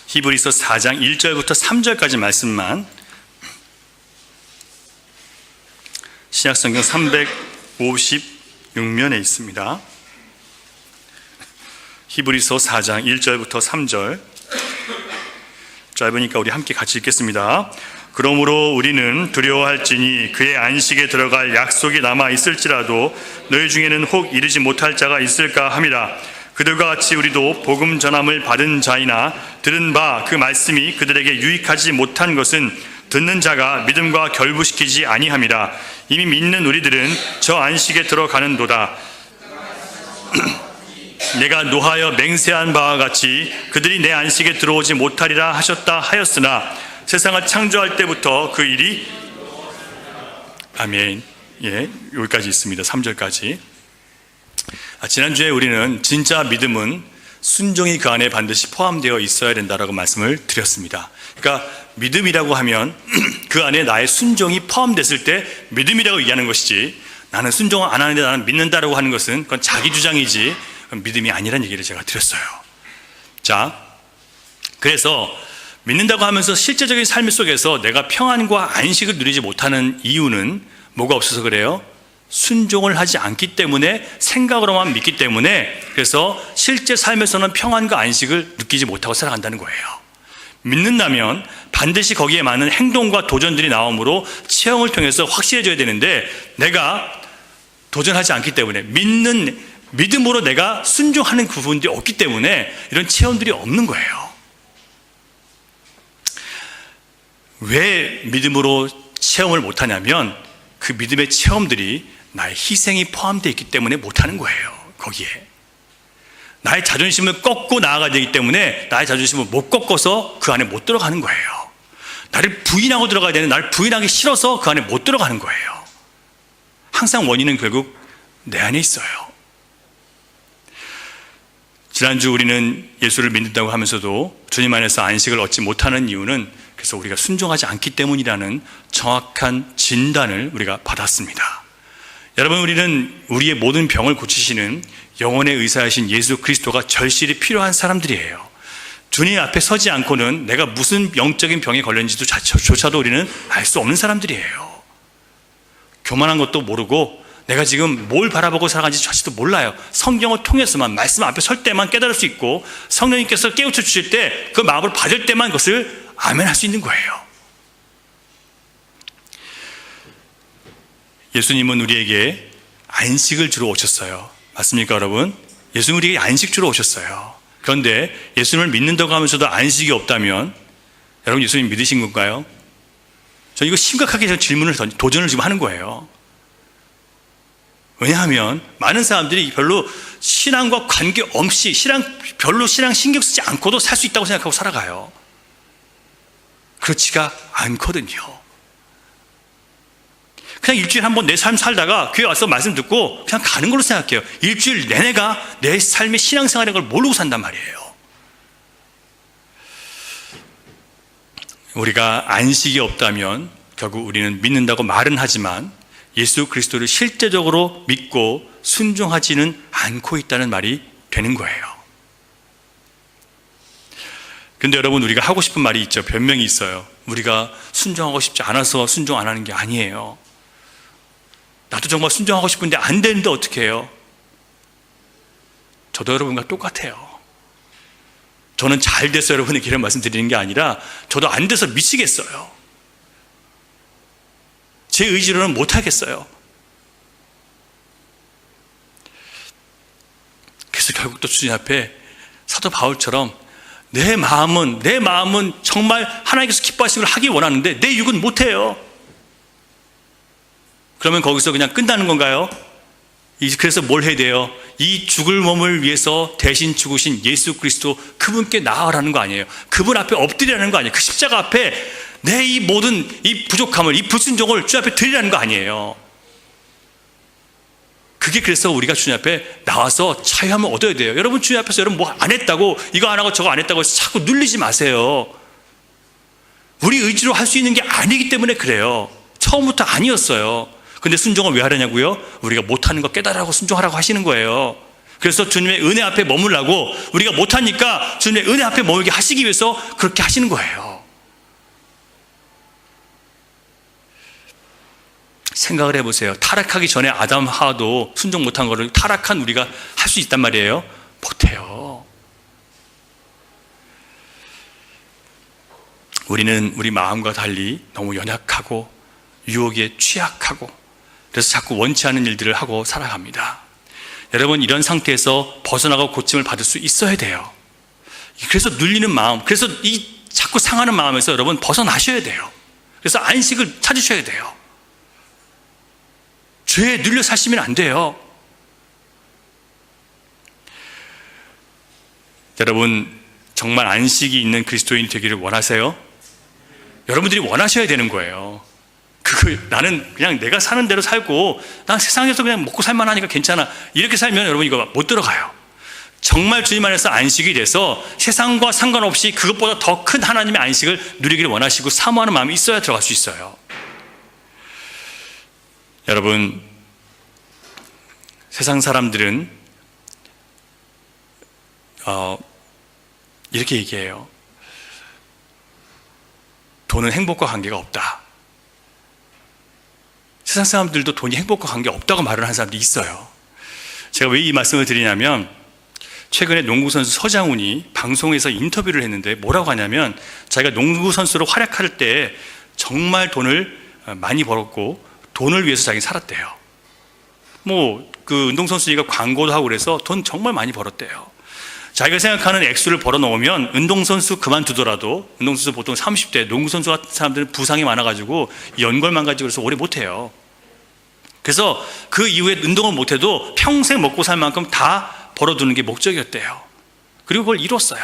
히브리서 4장 1절부터 3절까지 말씀만, 신약성경 356면에 있습니다. 히브리서 4장 1절부터 3절, 짧으니까 우리 함께 같이 읽겠습니다. 그러므로 우리는 두려워할지니 그의 안식에 들어갈 약속이 남아 있을지라도 너희 중에는 혹 이르지 못할 자가 있을까 함이라. 그들과 같이 우리도 복음 전함을 받은 자이나 들은 바 그 말씀이 그들에게 유익하지 못한 것은 듣는 자가 믿음과 결부시키지 아니함이라. 이미 믿는 우리들은 저 안식에 들어가는도다. 내가 노하여 맹세한 바와 같이 그들이 내 안식에 들어오지 못하리라 하셨다 하였으나 세상을 창조할 때부터 그 일이, 아멘. 예, 여기까지 있습니다. 3절까지. 지난주에 우리는 진짜 믿음은 순종이 그 안에 반드시 포함되어 있어야 된다라고 말씀을 드렸습니다. 그러니까 믿음이라고 하면 그 안에 나의 순종이 포함됐을 때 믿음이라고 얘기하는 것이지, 나는 순종을 안 하는데 나는 믿는다라고 하는 것은 그건 자기 주장이지 믿음이 아니라는 얘기를 제가 드렸어요. 자, 그래서 믿는다고 하면서 실제적인 삶 속에서 내가 평안과 안식을 누리지 못하는 이유는 뭐가 없어서 그래요? 순종을 하지 않기 때문에, 생각으로만 믿기 때문에, 그래서 실제 삶에서는 평안과 안식을 느끼지 못하고 살아간다는 거예요. 믿는다면 반드시 거기에 많은 행동과 도전들이 나오므로 체험을 통해서 확실해져야 되는데, 내가 도전하지 않기 때문에, 믿음으로 내가 순종하는 부분들이 없기 때문에 이런 체험들이 없는 거예요. 왜 믿음으로 체험을 못하냐면 그 믿음의 체험들이 나의 희생이 포함되어 있기 때문에 못하는 거예요. 거기에 나의 자존심을 꺾고 나아가야 되기 때문에 나의 자존심을 못 꺾어서 그 안에 못 들어가는 거예요. 나를 부인하고 들어가야 되는데 나를 부인하기 싫어서 그 안에 못 들어가는 거예요. 항상 원인은 결국 내 안에 있어요. 지난주 우리는 예수를 믿는다고 하면서도 주님 안에서 안식을 얻지 못하는 이유는 그래서 우리가 순종하지 않기 때문이라는 정확한 진단을 우리가 받았습니다. 여러분, 우리는 우리의 모든 병을 고치시는 영혼의 의사이신 예수 그리스도가 절실히 필요한 사람들이에요. 주님 앞에 서지 않고는 내가 무슨 영적인 병에 걸렸는지도 조차도 우리는 알 수 없는 사람들이에요. 교만한 것도 모르고 내가 지금 뭘 바라보고 살아가는지 자체도 몰라요. 성경을 통해서만, 말씀 앞에 설 때만 깨달을 수 있고, 성령님께서 깨우쳐 주실 때 그 마음을 받을 때만 그것을 아멘 할 수 있는 거예요. 예수님은 우리에게 안식을 주러 오셨어요. 맞습니까, 여러분? 예수님은 우리에게 안식 주러 오셨어요. 그런데 예수님을 믿는다고 하면서도 안식이 없다면 여러분, 예수님 믿으신 건가요? 저 이거 심각하게 도전을 지금 하는 거예요. 왜냐하면 많은 사람들이 별로 신앙과 관계없이 별로 신앙 신경 쓰지 않고도 살 수 있다고 생각하고 살아가요. 그렇지가 않거든요. 그냥 일주일에 한 번 내 삶 살다가 교회 와서 말씀 듣고 그냥 가는 걸로 생각해요. 일주일 내내가 내 삶의 신앙생활인 걸 모르고 산단 말이에요. 우리가 안식이 없다면 결국 우리는 믿는다고 말은 하지만 예수 그리스도를 실제적으로 믿고 순종하지는 않고 있다는 말이 되는 거예요. 그런데 여러분, 우리가 하고 싶은 말이 있죠. 변명이 있어요. 우리가 순종하고 싶지 않아서 순종 안 하는 게 아니에요. 나도 정말 순종하고 싶은데 안 되는데 어떻게 해요? 저도 여러분과 똑같아요. 저는 잘 돼서 여러분에게 이런 말씀 드리는 게 아니라 저도 안 돼서 미치겠어요. 제 의지로는 못하겠어요. 그래서 결국 또 주님 앞에 사도 바울처럼 내 마음은 정말 하나님께서 기뻐하시는 걸 하기 원하는데 내 육은 못해요. 그러면 거기서 그냥 끝나는 건가요? 그래서 뭘 해야 돼요? 이 죽을 몸을 위해서 대신 죽으신 예수 그리스도, 그분께 나아가라는 거 아니에요. 그분 앞에 엎드리라는 거 아니에요. 그 십자가 앞에 내 이 모든 이 부족함을, 이 불순종을 주님 앞에 드리라는 거 아니에요. 그게 그래서 우리가 주님 앞에 나와서 자유함을 얻어야 돼요. 여러분, 주님 앞에서 여러분 뭐 안 했다고, 이거 안 하고 저거 안 했다고 자꾸 눌리지 마세요. 우리 의지로 할 수 있는 게 아니기 때문에 그래요. 처음부터 아니었어요. 근데 순종을 왜 하려냐고요? 우리가 못하는 거 깨달으라고 순종하라고 하시는 거예요. 그래서 주님의 은혜 앞에 머물라고, 우리가 못하니까 주님의 은혜 앞에 머물게 하시기 위해서 그렇게 하시는 거예요. 생각을 해보세요. 타락하기 전에 아담 하와도 순종 못한 거를 타락한 우리가 할 수 있단 말이에요? 못해요. 우리는 우리 마음과 달리 너무 연약하고 유혹에 취약하고, 그래서 자꾸 원치 않은 일들을 하고 살아갑니다. 여러분, 이런 상태에서 벗어나고 고침을 받을 수 있어야 돼요. 그래서 눌리는 마음, 그래서 이 자꾸 상하는 마음에서 여러분 벗어나셔야 돼요. 그래서 안식을 찾으셔야 돼요. 죄에 눌려 사시면 안 돼요. 여러분, 정말 안식이 있는 그리스도인이 되기를 원하세요? 여러분들이 원하셔야 되는 거예요. 나는 그냥 내가 사는 대로 살고 난 세상에서 그냥 먹고 살만 하니까 괜찮아, 이렇게 살면 여러분 이거 못 들어가요. 정말 주님 안에서 안식이 돼서 세상과 상관없이 그것보다 더 큰 하나님의 안식을 누리기를 원하시고 사모하는 마음이 있어야 들어갈 수 있어요. 여러분, 세상 사람들은 이렇게 얘기해요. 돈은 행복과 관계가 없다. 세상 사람들도 돈이 행복과 관계 없다고 말을 하는 사람들이 있어요. 제가 왜 이 말씀을 드리냐면, 최근에 농구선수 서장훈이 방송에서 인터뷰를 했는데 뭐라고 하냐면, 자기가 농구선수로 활약할 때 정말 돈을 많이 벌었고 돈을 위해서 자기는 살았대요. 그 운동선수니까 광고도 하고 그래서 돈 정말 많이 벌었대요. 자기가 생각하는 액수를 벌어놓으면 운동선수 그만두더라도, 운동선수 보통 30대, 농구선수 같은 사람들은 부상이 많아가지고 연골만 가지고 그래서 오래 못해요. 그래서 그 이후에 운동을 못해도 평생 먹고 살 만큼 다 벌어두는 게 목적이었대요. 그리고 그걸 이뤘어요.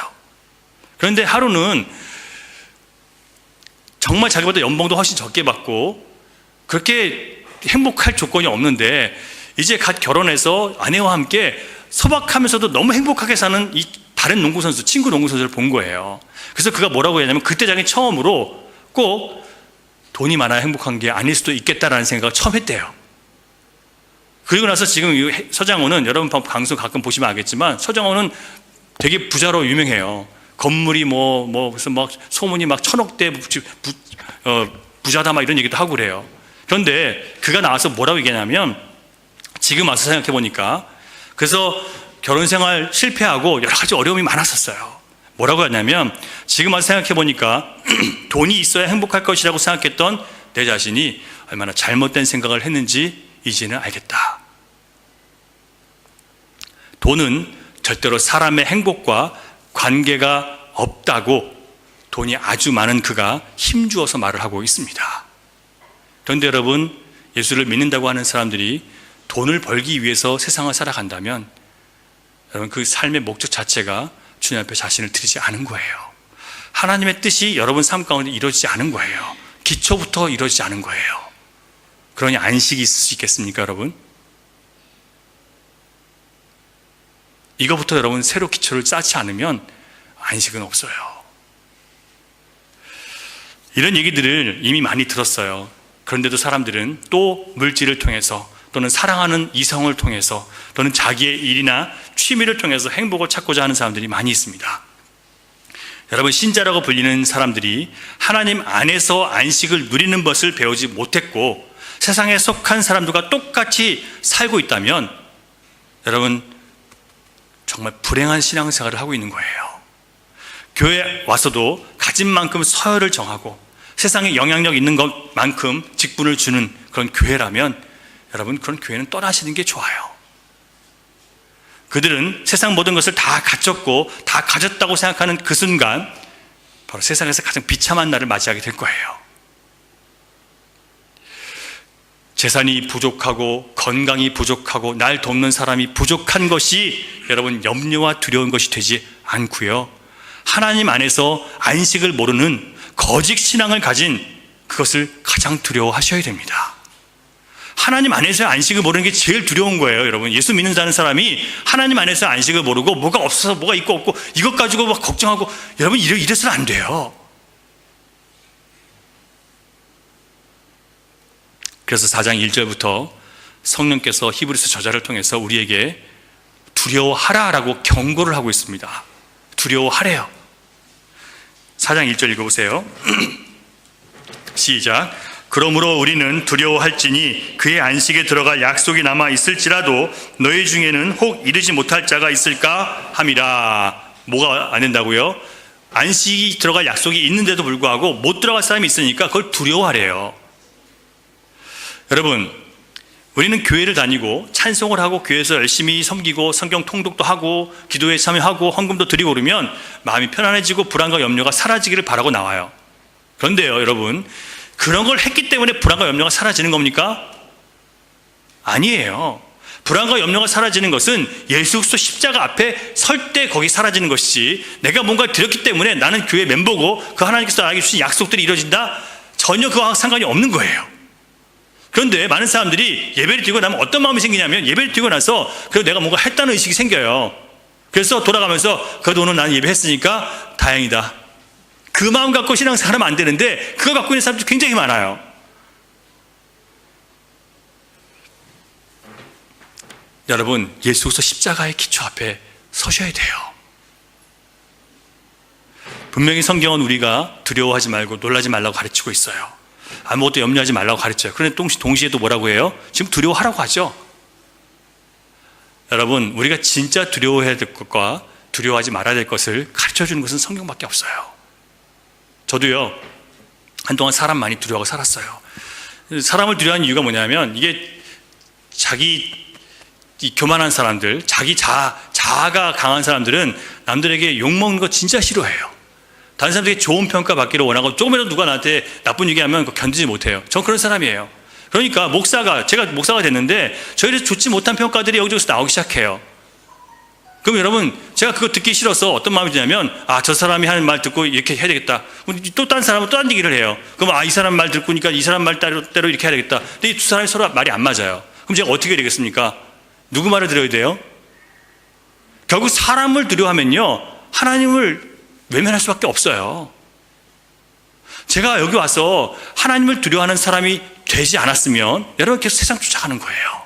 그런데 하루는 정말 자기보다 연봉도 훨씬 적게 받고 그렇게 행복할 조건이 없는데, 이제 갓 결혼해서 아내와 함께 소박하면서도 너무 행복하게 사는 이 다른 농구선수, 친구 농구선수를 본 거예요. 그래서 그가 뭐라고 했냐면, 그때 자기 처음으로 꼭 돈이 많아야 행복한 게 아닐 수도 있겠다라는 생각을 처음 했대요. 그리고 나서 지금 이 서장훈은, 여러분 방송 가끔 보시면 알겠지만, 서장훈은 되게 부자로 유명해요. 건물이 무슨 막 소문이 막 1000억대 부자다 막 이런 얘기도 하고 그래요. 그런데 그가 나와서 뭐라고 얘기하냐면, 지금 와서 생각해 보니까, 그래서 결혼 생활 실패하고 여러 가지 어려움이 많았었어요. 뭐라고 하냐면, 지금 와서 생각해 보니까 돈이 있어야 행복할 것이라고 생각했던 내 자신이 얼마나 잘못된 생각을 했는지 이제는 알겠다. 돈은 절대로 사람의 행복과 관계가 없다고 돈이 아주 많은 그가 힘주어서 말을 하고 있습니다. 그런데 여러분, 예수를 믿는다고 하는 사람들이 돈을 벌기 위해서 세상을 살아간다면, 여러분 그 삶의 목적 자체가 주님 앞에 자신을 드리지 않은 거예요. 하나님의 뜻이 여러분 삶 가운데 이루어지지 않은 거예요. 기초부터 이루어지지 않은 거예요. 그러니 안식이 있을 수 있겠습니까, 여러분? 이거부터 여러분 새로 기초를 쌓지 않으면 안식은 없어요. 이런 얘기들을 이미 많이 들었어요. 그런데도 사람들은 또 물질을 통해서, 또는 사랑하는 이성을 통해서, 또는 자기의 일이나 취미를 통해서 행복을 찾고자 하는 사람들이 많이 있습니다. 여러분, 신자라고 불리는 사람들이 하나님 안에서 안식을 누리는 것을 배우지 못했고 세상에 속한 사람들과 똑같이 살고 있다면, 여러분 정말 불행한 신앙생활을 하고 있는 거예요. 교회에 와서도 가진 만큼 서열을 정하고 세상에 영향력 있는 것만큼 직분을 주는 그런 교회라면, 여러분 그런 교회는 떠나시는 게 좋아요. 그들은 세상 모든 것을 다 갖췄고 다 가졌다고 생각하는 그 순간, 바로 세상에서 가장 비참한 날을 맞이하게 될 거예요. 재산이 부족하고 건강이 부족하고 날 돕는 사람이 부족한 것이 여러분 염려와 두려운 것이 되지 않고요, 하나님 안에서 안식을 모르는 거짓 신앙을 가진 그것을 가장 두려워하셔야 됩니다. 하나님 안에서 안식을 모르는 게 제일 두려운 거예요. 여러분, 예수 믿는 자는 사람이 하나님 안에서 안식을 모르고 뭐가 없어서 뭐가 있고 없고 이것 가지고 막 걱정하고, 여러분 이래서는 안 돼요. 그래서 4장 1절부터 성령께서 히브리서 저자를 통해서 우리에게 두려워하라라고 경고를 하고 있습니다. 두려워하래요. 4장 1절 읽어보세요. 시작. 그러므로 우리는 두려워할지니 그의 안식에 들어갈 약속이 남아 있을지라도 너희 중에는 혹 이르지 못할 자가 있을까 함이라. 뭐가 안 된다고요? 안식이 들어갈 약속이 있는데도 불구하고 못 들어갈 사람이 있으니까 그걸 두려워하래요. 여러분, 우리는 교회를 다니고 찬송을 하고 교회에서 열심히 섬기고 성경 통독도 하고 기도에 참여하고 헌금도 드리고 그러면 마음이 편안해지고 불안과 염려가 사라지기를 바라고 나와요. 그런데요, 여러분, 그런 걸 했기 때문에 불안과 염려가 사라지는 겁니까? 아니에요. 불안과 염려가 사라지는 것은 예수 그리스도 십자가 앞에 설 때 거기 사라지는 것이지, 내가 뭔가 드렸기 때문에 나는 교회 멤버고 그 하나님께서 나에게 주신 약속들이 이루어진다? 전혀 그와 상관이 없는 거예요. 그런데 많은 사람들이 예배를 드리고 나면 어떤 마음이 생기냐면, 예배를 드리고 나서 그래도 내가 뭔가 했다는 의식이 생겨요. 그래서 돌아가면서 그래도 오늘 나는 예배했으니까 다행이다. 그 마음 갖고 신앙생활하면 안 되는데 그거 갖고 있는 사람들이 굉장히 많아요. 여러분, 예수 그리스도 십자가의 기초 앞에 서셔야 돼요. 분명히 성경은 우리가 두려워하지 말고 놀라지 말라고 가르치고 있어요. 아무것도 염려하지 말라고 가르쳐요. 그런데 동시에 또 뭐라고 해요? 지금 두려워하라고 하죠. 여러분, 우리가 진짜 두려워해야 될 것과 두려워하지 말아야 될 것을 가르쳐주는 것은 성경밖에 없어요. 저도요, 한동안 사람 많이 두려워하고 살았어요. 사람을 두려워하는 이유가 뭐냐면, 이게 이 교만한 사람들, 자아가 강한 사람들은 남들에게 욕먹는 거 진짜 싫어해요. 다른 사람들에게 좋은 평가 받기를 원하고, 조금이라도 누가 나한테 나쁜 얘기하면 그거 견디지 못해요. 전 그런 사람이에요. 그러니까 제가 목사가 됐는데 저희를 좋지 못한 평가들이 여기저기서 나오기 시작해요. 그럼 여러분, 제가 그거 듣기 싫어서 어떤 마음이 드냐면, 저 사람이 하는 말 듣고 이렇게 해야 되겠다. 또 다른 사람은 또 딴 얘기를 해요. 그럼 이 사람 말 듣고니까 이 사람 말대로 이렇게 해야 되겠다. 근데 이 두 사람이 서로 말이 안 맞아요. 그럼 제가 어떻게 되겠습니까? 누구 말을 들어야 돼요? 결국 사람을 두려워하면요, 하나님을 외면할 수밖에 없어요. 제가 여기 와서 하나님을 두려워하는 사람이 되지 않았으면 여러분 계속 세상 쫓아가는 거예요.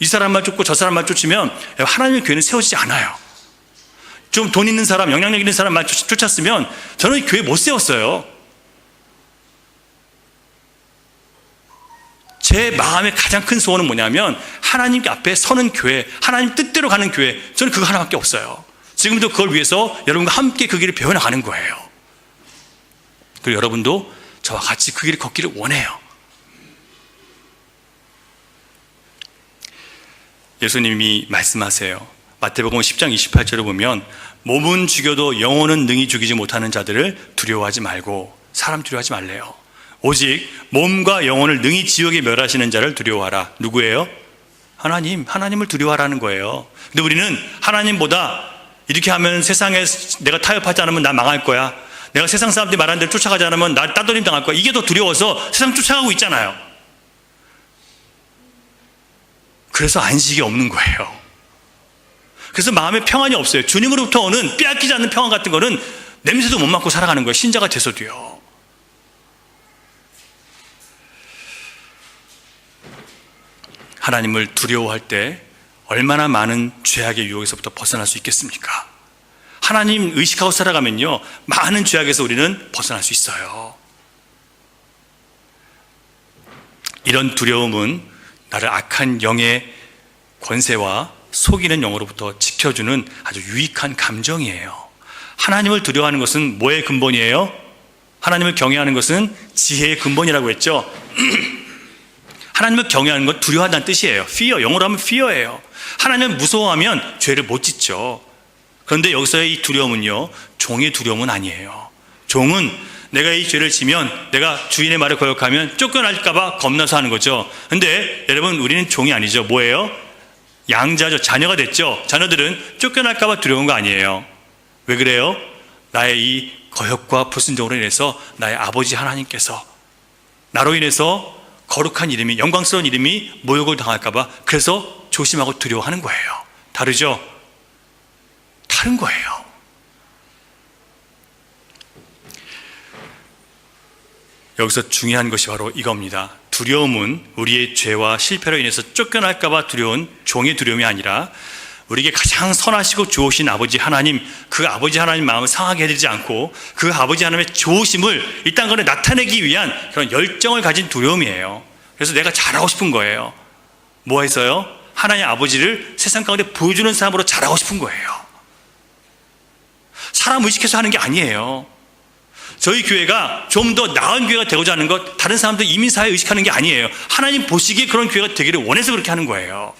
이 사람 말 쫓고 저 사람 말 쫓으면 하나님의 교회는 세워지지 않아요. 좀 돈 있는 사람, 영향력 있는 사람 말 쫓았으면 저는 교회 못 세웠어요. 제 마음의 가장 큰 소원은 뭐냐면, 하나님 앞에 서는 교회, 하나님 뜻대로 가는 교회, 저는 그거 하나밖에 없어요. 지금도 그걸 위해서 여러분과 함께 그 길을 배워나가는 거예요. 그리고 여러분도 저와 같이 그 길을 걷기를 원해요. 예수님이 말씀하세요. 마태복음 10장 28절을 보면, 몸은 죽여도 영혼은 능히 죽이지 못하는 자들을 두려워하지 말고, 사람 두려워하지 말래요. 오직 몸과 영혼을 능히 지옥에 멸하시는 자를 두려워하라. 누구예요? 하나님을 두려워하라는 거예요. 근데 우리는 하나님보다 이렇게 하면 세상에 내가 타협하지 않으면 나 망할 거야, 내가 세상 사람들이 말하는 대로 쫓아가지 않으면 나 따돌림 당할 거야, 이게 더 두려워서 세상 쫓아가고 있잖아요. 그래서 안식이 없는 거예요. 그래서 마음에 평안이 없어요. 주님으로부터 오는 빼앗기지 않는 평안 같은 거는 냄새도 못 맡고 살아가는 거예요. 신자가 돼서도요. 하나님을 두려워할 때 얼마나 많은 죄악의 유혹에서부터 벗어날 수 있겠습니까? 하나님 의식하고 살아가면요, 많은 죄악에서 우리는 벗어날 수 있어요. 이런 두려움은 나를 악한 영의 권세와 속이는 영으로부터 지켜주는 아주 유익한 감정이에요. 하나님을 두려워하는 것은 뭐의 근본이에요? 하나님을 경외하는 것은 지혜의 근본이라고 했죠. 하나님을 경외하는 건 두려워한다는 뜻이에요. fear, 영어로 하면 fear예요. 하나님을 무서워하면 죄를 못 짓죠. 그런데 여기서의 이 두려움은요, 종의 두려움은 아니에요. 종은 내가 이 죄를 지면, 내가 주인의 말을 거역하면 쫓겨날까봐 겁나서 하는 거죠. 근데 여러분, 우리는 종이 아니죠. 뭐예요? 양자죠. 자녀가 됐죠. 자녀들은 쫓겨날까봐 두려운 거 아니에요. 왜 그래요? 나의 이 거역과 불순종으로 인해서 나의 아버지 하나님께서 나로 인해서 거룩한 이름이, 영광스러운 이름이 모욕을 당할까봐 그래서 조심하고 두려워하는 거예요. 다르죠? 다른 거예요. 여기서 중요한 것이 바로 이겁니다. 두려움은 우리의 죄와 실패로 인해서 쫓겨날까봐 두려운 종의 두려움이 아니라, 우리에게 가장 선하시고 좋으신 아버지 하나님, 그 아버지 하나님 마음을 상하게 해드리지 않고 그 아버지 하나님의 좋으심을 이 땅 가운데 나타내기 위한 그런 열정을 가진 두려움이에요. 그래서 내가 잘하고 싶은 거예요. 뭐 해서요? 하나님 아버지를 세상 가운데 보여주는 사람으로 잘하고 싶은 거예요. 사람 의식해서 하는 게 아니에요. 저희 교회가 좀 더 나은 교회가 되고자 하는 것, 다른 사람들 이민사회 의식하는 게 아니에요. 하나님 보시기에 그런 교회가 되기를 원해서 그렇게 하는 거예요.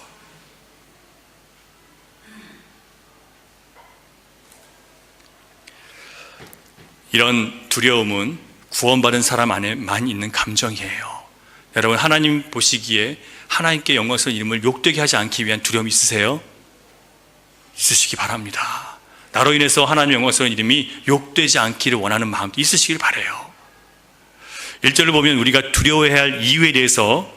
이런 두려움은 구원받은 사람 안에만 있는 감정이에요. 여러분, 하나님 보시기에 하나님께 영광스러운 이름을 욕되게 하지 않기 위한 두려움이 있으세요? 있으시기 바랍니다. 나로 인해서 하나님 영광스러운 이름이 욕되지 않기를 원하는 마음도 있으시길 바라요. 1절을 보면 우리가 두려워해야 할 이유에 대해서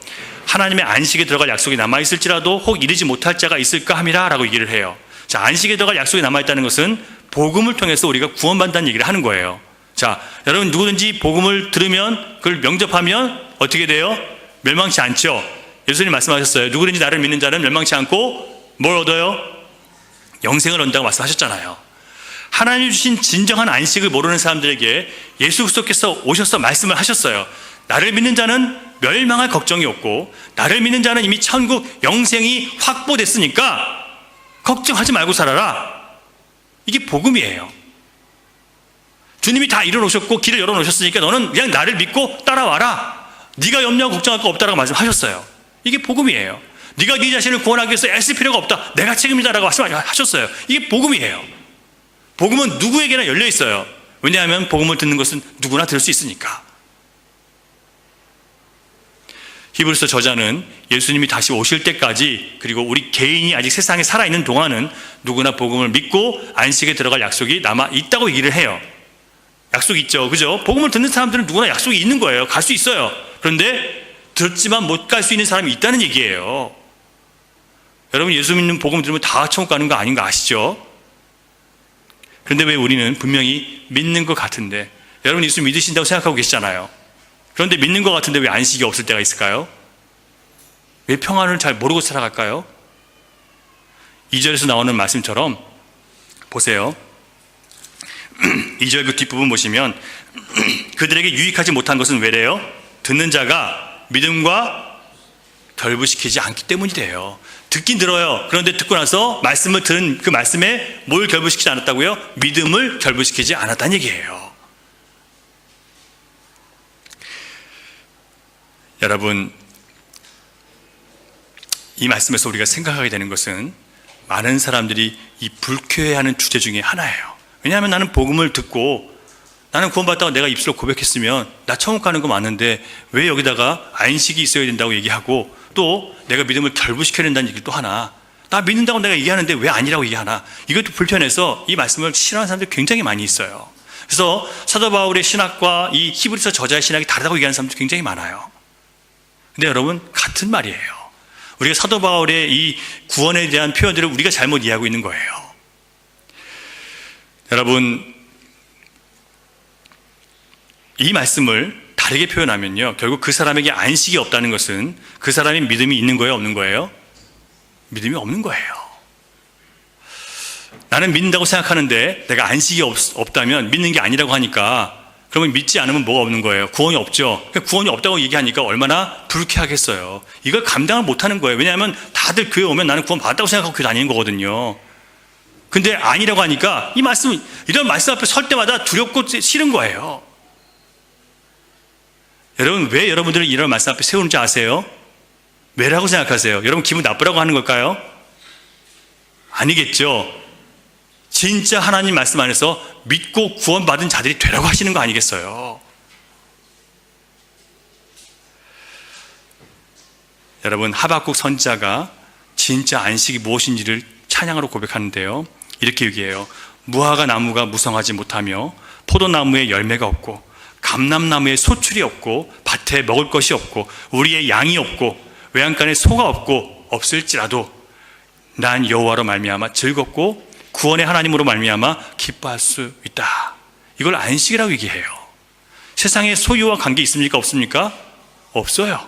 하나님의 안식에 들어갈 약속이 남아있을지라도 혹 이르지 못할 자가 있을까 함이라 라고 얘기를 해요. 자, 안식에 들어갈 약속이 남아있다는 것은 복음을 통해서 우리가 구원받는다는 얘기를 하는 거예요. 자, 여러분, 누구든지 복음을 들으면 그걸 명접하면 어떻게 돼요? 멸망치 않죠. 예수님 말씀하셨어요. 누구든지 나를 믿는 자는 멸망치 않고 뭘 얻어요? 영생을 얻는다고 말씀하셨잖아요. 하나님 주신 진정한 안식을 모르는 사람들에게 예수 그리스도께서 오셔서 말씀을 하셨어요. 나를 믿는 자는 멸망할 걱정이 없고 나를 믿는 자는 이미 천국 영생이 확보됐으니까 걱정하지 말고 살아라. 이게 복음이에요. 주님이 다 이뤄놓으셨고 길을 열어놓으셨으니까 너는 그냥 나를 믿고 따라와라. 네가 염려하고 걱정할 거 없다라고 말씀하셨어요. 이게 복음이에요. 네가 네 자신을 구원하기 위해서 애쓸 필요가 없다. 내가 책임지다라고 말씀하셨어요. 이게 복음이에요. 복음은 누구에게나 열려 있어요. 왜냐하면 복음을 듣는 것은 누구나 들을 수 있으니까. 히브리서 저자는 예수님이 다시 오실 때까지 그리고 우리 개인이 아직 세상에 살아있는 동안은 누구나 복음을 믿고 안식에 들어갈 약속이 남아 있다고 얘기를 해요. 약속이 있죠. 그죠? 복음을 듣는 사람들은 누구나 약속이 있는 거예요. 갈 수 있어요. 그런데 듣지만 못 갈 수 있는 사람이 있다는 얘기예요. 여러분, 예수 믿는 복음 들으면 다 천국 가는 거 아닌 거 아시죠? 그런데 왜 우리는 분명히 믿는 것 같은데, 여러분 예수 믿으신다고 생각하고 계시잖아요. 그런데 믿는 것 같은데 왜 안식이 없을 때가 있을까요? 왜 평안을 잘 모르고 살아갈까요? 2절에서 나오는 말씀처럼 보세요. 2절 그 뒷부분 보시면 그들에게 유익하지 못한 것은 왜래요? 듣는 자가 믿음과 결부시키지 않기 때문이래요. 듣긴 들어요. 그런데 듣고 나서 말씀을 들은 그 말씀에 뭘 결부시키지 않았다고요? 믿음을 결부시키지 않았다는 얘기예요. 여러분, 이 말씀에서 우리가 생각하게 되는 것은 많은 사람들이 이 불쾌해하는 주제 중에 하나예요. 왜냐하면 나는 복음을 듣고 나는 구원받다가 내가 입술로 고백했으면 나 천국 가는 거 맞는데 왜 여기다가 안식이 있어야 된다고 얘기하고 또 내가 믿음을 결부시켜야 된다는 얘기를 또 하나, 나 믿는다고 내가 얘기하는데 왜 아니라고 얘기하나, 이것도 불편해서 이 말씀을 싫어하는 사람들이 굉장히 많이 있어요. 그래서 사도 바울의 신학과 이 히브리서 저자의 신학이 다르다고 얘기하는 사람들이 굉장히 많아요. 근데 여러분, 같은 말이에요. 우리가 사도 바울의 이 구원에 대한 표현들을 우리가 잘못 이해하고 있는 거예요. 여러분, 이 말씀을 다르게 표현하면요, 결국 그 사람에게 안식이 없다는 것은 그 사람이 믿음이 있는 거예요, 없는 거예요? 믿음이 없는 거예요. 나는 믿는다고 생각하는데 내가 안식이 없다면 믿는 게 아니라고 하니까 그러면 믿지 않으면 뭐가 없는 거예요? 구원이 없죠. 구원이 없다고 얘기하니까 얼마나 불쾌하겠어요. 이걸 감당을 못하는 거예요. 왜냐하면 다들 교회 오면 나는 구원 받았다고 생각하고 교회 다니는 거거든요. 근데 아니라고 하니까 이런 말씀 앞에 설 때마다 두렵고 싫은 거예요. 여러분, 왜 여러분들을 이런 말씀 앞에 세우는지 아세요? 왜라고 생각하세요? 여러분 기분 나쁘라고 하는 걸까요? 아니겠죠. 진짜 하나님 말씀 안에서 믿고 구원받은 자들이 되라고 하시는 거 아니겠어요? 여러분, 하박국 선지자가 진짜 안식이 무엇인지를 찬양으로 고백하는데요, 이렇게 얘기해요. 무화과 나무가 무성하지 못하며 포도나무에 열매가 없고 감람나무에 소출이 없고 밭에 먹을 것이 없고 우리의 양이 없고 외양간에 소가 없고 없을지라도 난 여호와로 말미암아 즐겁고 구원의 하나님으로 말미암아 기뻐할 수 있다. 이걸 안식이라고 얘기해요. 세상에 소유와 관계 있습니까? 없습니까? 없어요.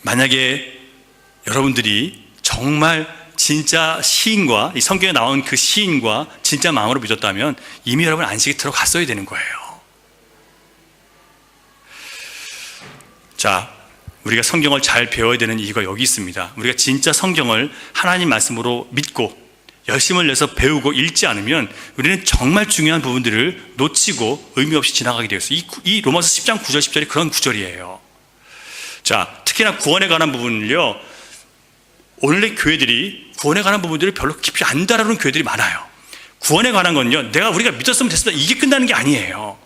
만약에 여러분들이 정말 진짜 시인과 이 성경에 나온 그 시인과 진짜 마음으로 믿었다면 이미 여러분 안식에 들어갔어야 되는 거예요. 자, 우리가 성경을 잘 배워야 되는 이유가 여기 있습니다. 우리가 진짜 성경을 하나님 말씀으로 믿고 열심을 내서 배우고 읽지 않으면 우리는 정말 중요한 부분들을 놓치고 의미 없이 지나가게 되어 있어요. 이 로마서 10장 9절 10절이 그런 구절이에요. 자, 특히나 구원에 관한 부분을요, 오늘의 교회들이 구원에 관한 부분들을 별로 깊이 안 다루는 교회들이 많아요. 구원에 관한 건요, 우리가 믿었으면 됐습니다, 이게 끝나는 게 아니에요.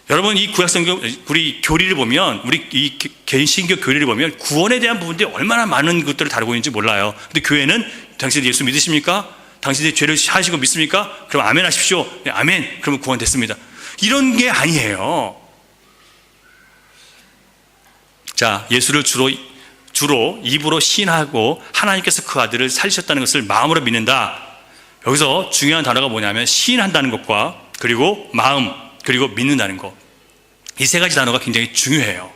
여러분, 이 구약성경 우리 교리를 보면, 우리 이 개신교 교리를 보면 구원에 대한 부분들이 얼마나 많은 것들을 다루고 있는지 몰라요. 근데 교회는 당신들 예수 믿으십니까? 당신들이 죄를 사하시고 믿습니까? 그럼 아멘 하십시오. 네, 아멘. 그러면 구원 됐습니다. 이런 게 아니에요. 자, 예수를 주로 입으로 시인하고 하나님께서 그 아들을 살리셨다는 것을 마음으로 믿는다. 여기서 중요한 단어가 뭐냐면 시인한다는 것과 그리고 마음, 그리고 믿는다는 것. 이 세 가지 단어가 굉장히 중요해요.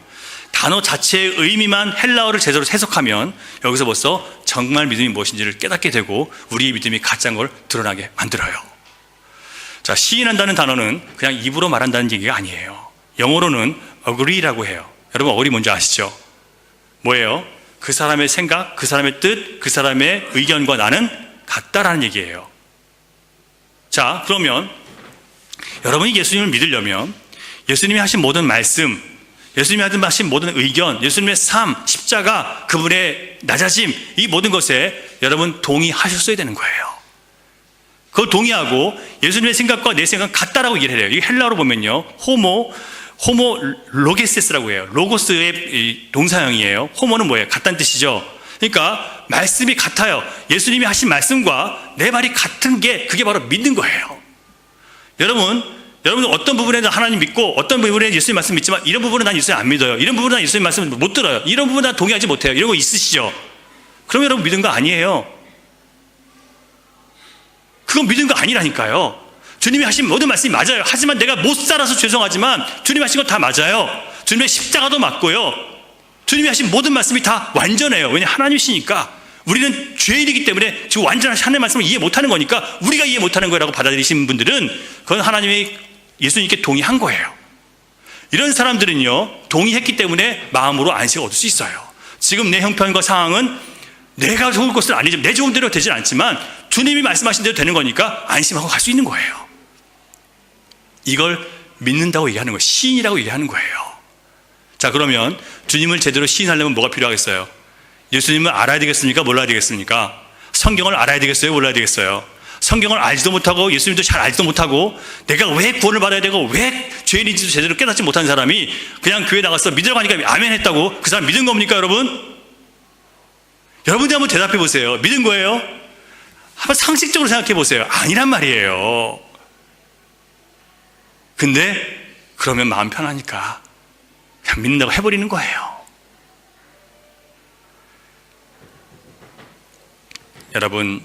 단어 자체의 의미만 헬라어를 제대로 해석하면 여기서 벌써 정말 믿음이 무엇인지를 깨닫게 되고 우리의 믿음이 가짜인 걸 드러나게 만들어요. 자, 시인한다는 단어는 그냥 입으로 말한다는 얘기가 아니에요. 영어로는 agree라고 해요. 여러분, agree 뭔지 아시죠? 뭐예요? 그 사람의 생각, 그 사람의 뜻, 그 사람의 의견과 나는 같다라는 얘기예요. 자, 그러면 여러분이 예수님을 믿으려면 예수님이 하신 모든 말씀, 예수님이 하신 모든 의견, 예수님의 삶, 십자가, 그분의 낮아짐, 이 모든 것에 여러분 동의하셨어야 되는 거예요. 그걸 동의하고 예수님의 생각과 내 생각은 같다라고 얘기를 해요. 이게 헬라어로 보면요, 호모 로게세스라고 해요. 로고스의 동사형이에요. 호모는 뭐예요? 같다는 뜻이죠. 그러니까 말씀이 같아요. 예수님이 하신 말씀과 내 말이 같은 게 그게 바로 믿는 거예요. 여러분 어떤 부분에는 하나님 믿고 어떤 부분에는 예수님 말씀 믿지만 이런 부분은 난 예수님 안 믿어요. 이런 부분은 난 예수님 말씀 못 들어요. 이런 부분은 난 동의하지 못해요. 이런 거 있으시죠? 그럼 여러분 믿은 거 아니에요. 그건 믿은 거 아니라니까요. 주님이 하신 모든 말씀이 맞아요. 하지만 내가 못 살아서 죄송하지만 주님이 하신 건 다 맞아요. 주님의 십자가도 맞고요, 주님이 하신 모든 말씀이 다 완전해요. 왜냐하면 하나님이시니까. 우리는 죄인이기 때문에 지금 완전한 하나님의 말씀을 이해 못하는 거니까 우리가 이해 못하는 거라고 받아들이시는 분들은 그건 하나님이 예수님께 동의한 거예요. 이런 사람들은요, 동의했기 때문에 마음으로 안식을 얻을 수 있어요. 지금 내 형편과 상황은 내가 좋을 것은 아니지만 내 좋은 대로 되진 않지만 주님이 말씀하신 대로 되는 거니까 안심하고 갈 수 있는 거예요. 이걸 믿는다고 얘기하는 거예요. 시인이라고 얘기하는 거예요. 자, 그러면 주님을 제대로 시인하려면 뭐가 필요하겠어요? 예수님을 알아야 되겠습니까? 몰라야 되겠습니까? 성경을 알아야 되겠어요? 몰라야 되겠어요? 성경을 알지도 못하고 예수님도 잘 알지도 못하고 내가 왜 구원을 받아야 되고 왜 죄인인지도 제대로 깨닫지 못한 사람이 그냥 교회 나가서 믿으라고 하니까 아멘 했다고 그 사람 믿은 겁니까, 여러분? 여러분들 한번 대답해 보세요. 믿은 거예요? 한번 상식적으로 생각해 보세요. 아니란 말이에요. 근데 그러면 마음 편하니까 그냥 믿는다고 해버리는 거예요. 여러분,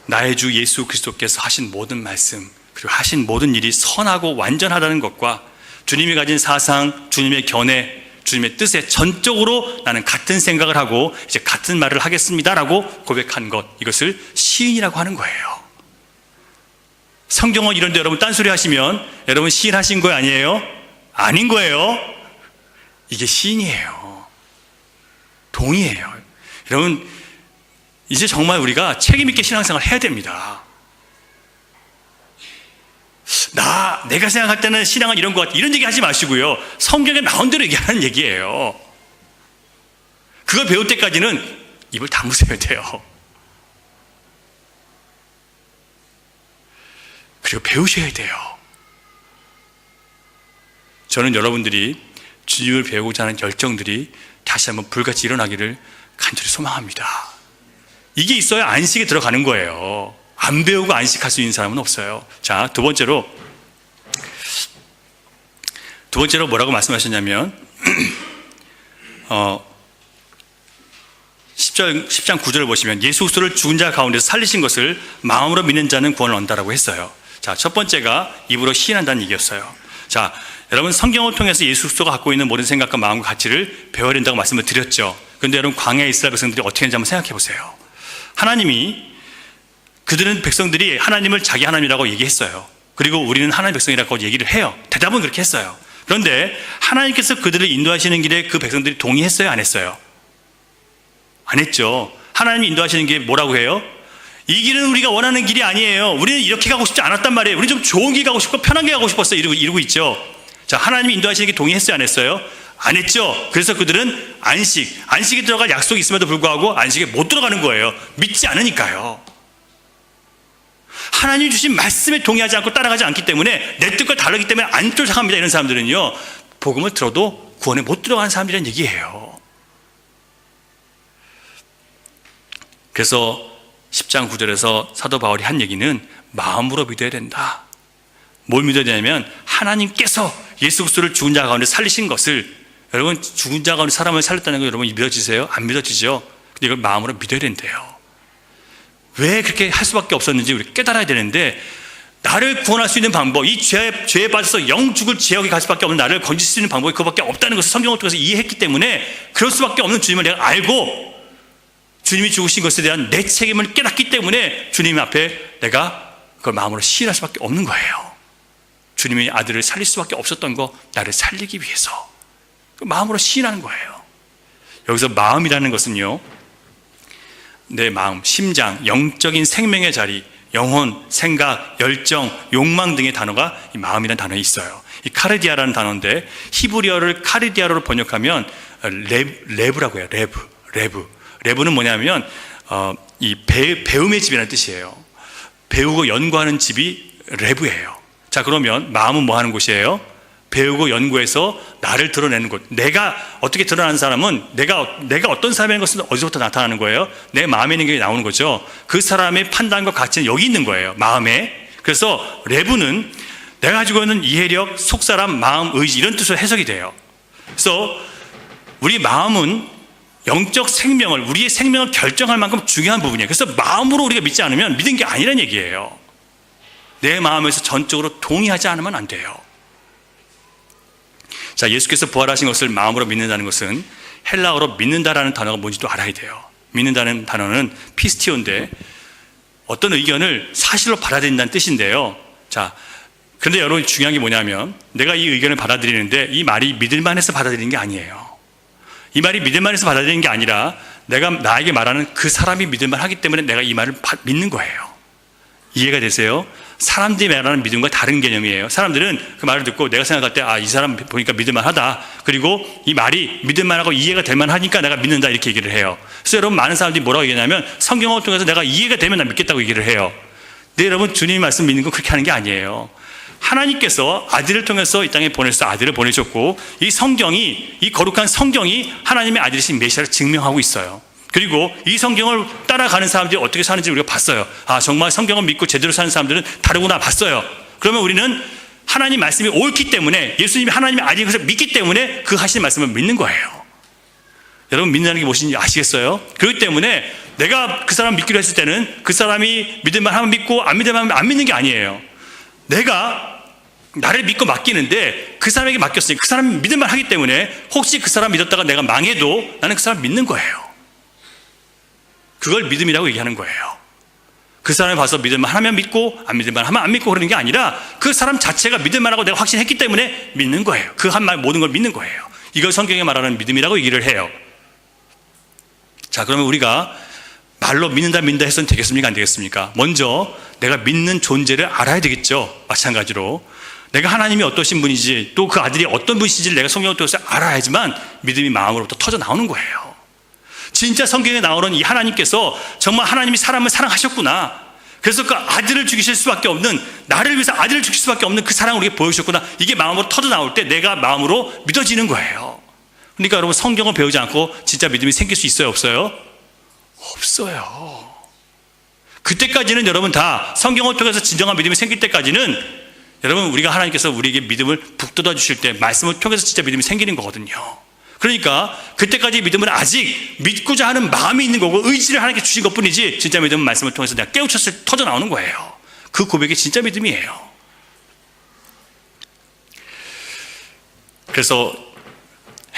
나의 주 예수 그리스도께서 하신 모든 말씀, 그리고 하신 모든 일이 선하고 완전하다는 것과 주님이 가진 사상, 주님의 견해, 주님의 뜻에 전적으로 나는 같은 생각을 하고 이제 같은 말을 하겠습니다라고 고백한 것, 이것을 시인이라고 하는 거예요. 성경은 이런데 여러분 딴소리 하시면 여러분 시인하신 거 아니에요? 아닌 거예요. 이게 시인이에요. 동의예요. 여러분, 이제 정말 우리가 책임있게 신앙생활을 해야 됩니다. 내가 생각할 때는 신앙은 이런 것 같아, 이런 얘기 하지 마시고요, 성경에 나온 대로 얘기하는 얘기예요. 그걸 배울 때까지는 입을 다무셔야 돼요. 그리고 배우셔야 돼요. 저는 여러분들이 주님을 배우고자 하는 열정들이 다시 한번 불같이 일어나기를 간절히 소망합니다. 이게 있어야 안식에 들어가는 거예요. 안 배우고 안식할 수 있는 사람은 없어요. 자, 두 번째로 뭐라고 말씀하셨냐면 10장 9절을 보시면 예수 그리스도를 죽은 자 가운데서 살리신 것을 마음으로 믿는 자는 구원을 얻는다라고 했어요. 자, 첫 번째가 입으로 시인한다는 얘기였어요. 자, 여러분, 성경을 통해서 예수 그리스도가 갖고 있는 모든 생각과 마음과 가치를 배워야 된다고 말씀을 드렸죠. 그런데 여러분, 광야의 이스라엘 백성들이 어떻게 했는지 한번 생각해 보세요. 그들은 백성들이 하나님을 자기 하나님이라고 얘기했어요. 그리고 우리는 하나님의 백성이라고 얘기를 해요. 대답은 그렇게 했어요. 그런데 하나님께서 그들을 인도하시는 길에 그 백성들이 동의했어요, 안 했어요? 안 했죠. 하나님이 인도하시는 게 뭐라고 해요? 이 길은 우리가 원하는 길이 아니에요. 우리는 이렇게 가고 싶지 않았단 말이에요. 우리는 좀 좋은 길 가고 싶고 편한 길 가고 싶었어요. 이러고 있죠. 자, 하나님이 인도하시는 게 동의했어요, 안 했어요? 안 했죠. 그래서 그들은 안식에 들어갈 약속이 있음에도 불구하고 안식에 못 들어가는 거예요. 믿지 않으니까요. 하나님 주신 말씀에 동의하지 않고 따라가지 않기 때문에 내 뜻과 다르기 때문에 안 쫓아갑니다. 이런 사람들은요, 복음을 들어도 구원에 못 들어가는 사람들이라는 얘기예요. 그래서 10장 9절에서 사도 바울이 한 얘기는 마음으로 믿어야 된다. 뭘 믿어야 되냐면 하나님께서 예수 그리스도를 죽은 자 가운데 살리신 것을, 여러분, 죽은 자 가운데 사람을 살렸다는 거 여러분 믿어지세요? 안 믿어지죠? 근데 이걸 마음으로 믿어야 된대요. 왜 그렇게 할 수밖에 없었는지 우리 깨달아야 되는데, 나를 구원할 수 있는 방법, 이 죄에 빠져서 영 죽을 지역에 갈 수밖에 없는 나를 건질 수 있는 방법이 그거밖에 없다는 것을 성경을 통해서 이해했기 때문에, 그럴 수밖에 없는 주님을 내가 알고 주님이 죽으신 것에 대한 내 책임을 깨닫기 때문에 주님 앞에 내가 그걸 마음으로 시인할 수밖에 없는 거예요. 주님의 아들을 살릴 수밖에 없었던 거, 나를 살리기 위해서 마음으로 시인하는 거예요. 여기서 마음이라는 것은요, 내 마음, 심장, 영적인 생명의 자리, 영혼, 생각, 열정, 욕망 등의 단어가 이 마음이라는 단어에 있어요. 이 카르디아라는 단어인데 히브리어를 카르디아로 번역하면 레브라고 해요. 레브는 뭐냐면 이 배움의 집이라는 뜻이에요. 배우고 연구하는 집이 레브예요. 자, 그러면 마음은 뭐 하는 곳이에요? 배우고 연구해서 나를 드러내는 곳. 내가 어떻게 드러나는 사람은 내가 어떤 사람인 것은 어디서부터 나타나는 거예요? 내 마음에 있는 게 나오는 거죠. 그 사람의 판단과 가치는 여기 있는 거예요, 마음에. 그래서 레브는 내가 가지고 있는 이해력, 속사람, 마음, 의지, 이런 뜻으로 해석이 돼요. 그래서 우리 마음은 영적 생명을, 우리의 생명을 결정할 만큼 중요한 부분이에요. 그래서 마음으로 우리가 믿지 않으면 믿은 게 아니라는 얘기예요. 내 마음에서 전적으로 동의하지 않으면 안 돼요. 자, 예수께서 부활하신 것을 마음으로 믿는다는 것은 헬라어로 믿는다라는 단어가 뭔지도 알아야 돼요. 믿는다는 단어는 피스티오인데 어떤 의견을 사실로 받아들인다는 뜻인데요. 자, 그런데 여러분, 중요한 게 뭐냐면 내가 이 의견을 받아들이는데 이 말이 믿을만해서 받아들이는 게 아니에요. 이 말이 믿을만해서 받아들이는 게 아니라 내가 나에게 말하는 그 사람이 믿을만하기 때문에 내가 이 말을 믿는 거예요. 이해가 되세요? 사람들이 말하는 믿음과 다른 개념이에요. 사람들은 그 말을 듣고 내가 생각할 때, 이 사람 보니까 믿을만하다. 그리고 이 말이 믿을만하고 이해가 될 만하니까 내가 믿는다, 이렇게 얘기를 해요. 그래서 여러분, 많은 사람들이 뭐라고 얘기하냐면 성경을 통해서 내가 이해가 되면 나 믿겠다고 얘기를 해요. 근데 여러분, 주님의 말씀 믿는 건 그렇게 하는 게 아니에요. 하나님께서 아들을 통해서 이 땅에 보내셔서 아들을 보내셨고, 이 거룩한 성경이 하나님의 아들이신 메시아를 증명하고 있어요. 그리고 이 성경을 따라가는 사람들이 어떻게 사는지 우리가 봤어요. 정말 성경을 믿고 제대로 사는 사람들은 다르구나 봤어요. 그러면 우리는 하나님 말씀이 옳기 때문에, 예수님이 하나님의 아들인 것을 믿기 때문에 그 하신 말씀을 믿는 거예요. 여러분, 믿는다는 게 무엇인지 아시겠어요? 그렇기 때문에 내가 그 사람 믿기로 했을 때는 그 사람이 믿을만 하면 믿고 안 믿을만 하면 안 믿는 게 아니에요. 내가 나를 믿고 맡기는데 그 사람에게 맡겼으니 그 사람이 믿을만 하기 때문에 혹시 그 사람 믿었다가 내가 망해도 나는 그 사람 믿는 거예요. 그걸 믿음이라고 얘기하는 거예요. 그 사람을 봐서 믿을만 하면 믿고 안 믿을만 하면 안 믿고 그러는 게 아니라 그 사람 자체가 믿을만하고 내가 확신했기 때문에 믿는 거예요. 그 한 말 모든 걸 믿는 거예요. 이걸 성경에 말하는 믿음이라고 얘기를 해요. 자, 그러면 우리가 말로 믿는다 해서는 되겠습니까? 안 되겠습니까? 먼저 내가 믿는 존재를 알아야 되겠죠. 마찬가지로 내가 하나님이 어떠신 분인지, 또 그 아들이 어떤 분이신지를 내가 성경을 통해서 알아야지만 믿음이 마음으로부터 터져 나오는 거예요. 진짜 성경에 나오는 이 하나님께서 정말 하나님이 사람을 사랑하셨구나. 그래서 그 아들을 죽이실 수밖에 없는, 나를 위해서 아들을 죽일 수밖에 없는 그 사랑을 우리에게 보여주셨구나. 이게 마음으로 터져 나올 때 내가 마음으로 믿어지는 거예요. 그러니까 여러분, 성경을 배우지 않고 진짜 믿음이 생길 수 있어요, 없어요? 없어요. 그때까지는 여러분 다 성경을 통해서 진정한 믿음이 생길 때까지는 여러분, 우리가 하나님께서 우리에게 믿음을 북돋아 주실 때 말씀을 통해서 진짜 믿음이 생기는 거거든요. 그러니까 그때까지 믿음은 아직 믿고자 하는 마음이 있는 거고 의지를 하나님께 주신 것뿐이지, 진짜 믿음은 말씀을 통해서 내가 깨우쳤을 때 터져 나오는 거예요. 그 고백이 진짜 믿음이에요. 그래서